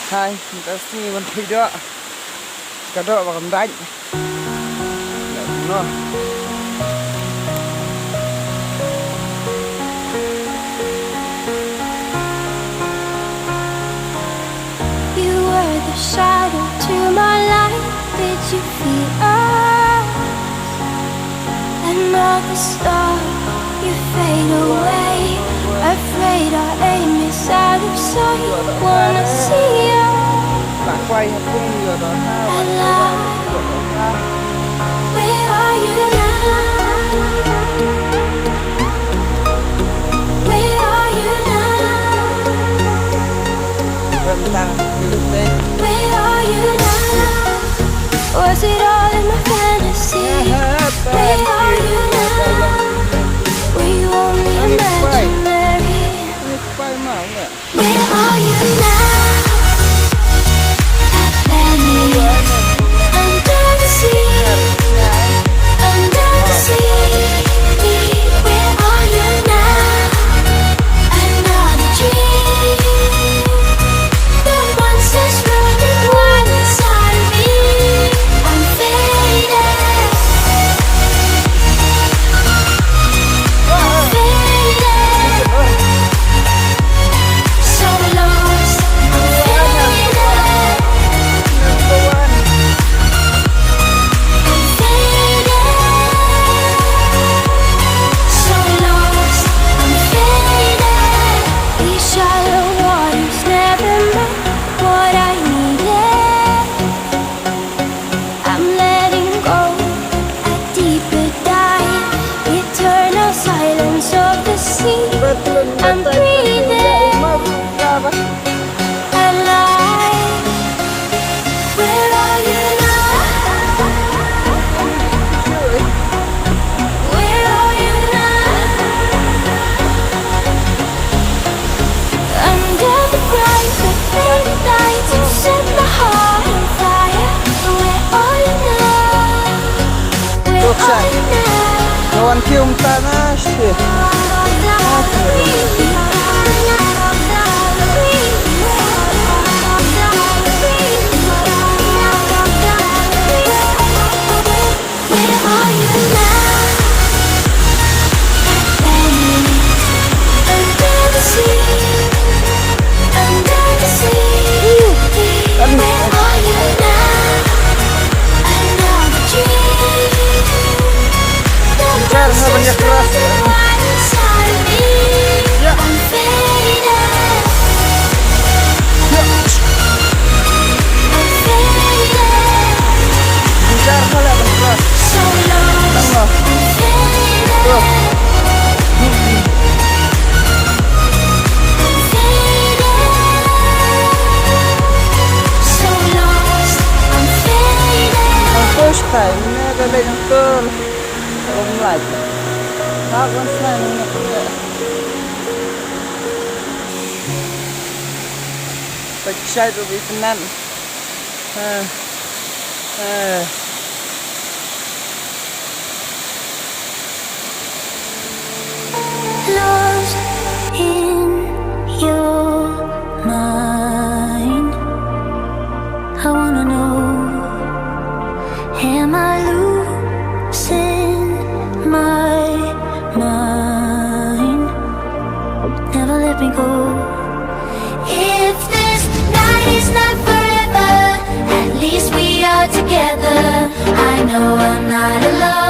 Hai, kita sini bên phía đó, cái đó vào cầm đánh, nó. You were the shadow to my light. Did you feel us? Another star, you fade away. Afraid our aim is out of sight. Wanna see you Quay học cung rồi đó ha. alive. Where are you now? Where are you now? Vâng ta, lúc đây. Where are you now? Was it all in my fantasy? Where are you now? Were you only imaginary? Quay mà nhỉ? Where are you now? Atlantic, under the sea, under the sea. Where are you now? Another dream. The monsters running wild inside me. I'm faded. I'm faded. So lost. I'm faded. I'm faded. So lost. I'm faded. These shallow waters never met what I needed. I'm letting go a deeper dive. Eternal silence of the sea. I'm breathing alive. Where are you now? Where are you now? Under the bright faded lights, you set my heart on fire. Where are you now? Where are you now? Kawan kium tanah sih. Where are you now? Under the sea, under the sea. Where are you now? Another dream. The monsters running wild inside me. I'm faded. I'm faded. So lost. I'm faded. I'm faded. So lost. I'm faded. First time nha, cái đây nó cơ. Ông lại. Nó vẫn sai nó nhẹ. Phải chạy rồi bị phân năn. Lost in your mind. I wanna know, am I losing my mind? Never let me go. If this night is not forever, at least we are together. I know I'm not alone.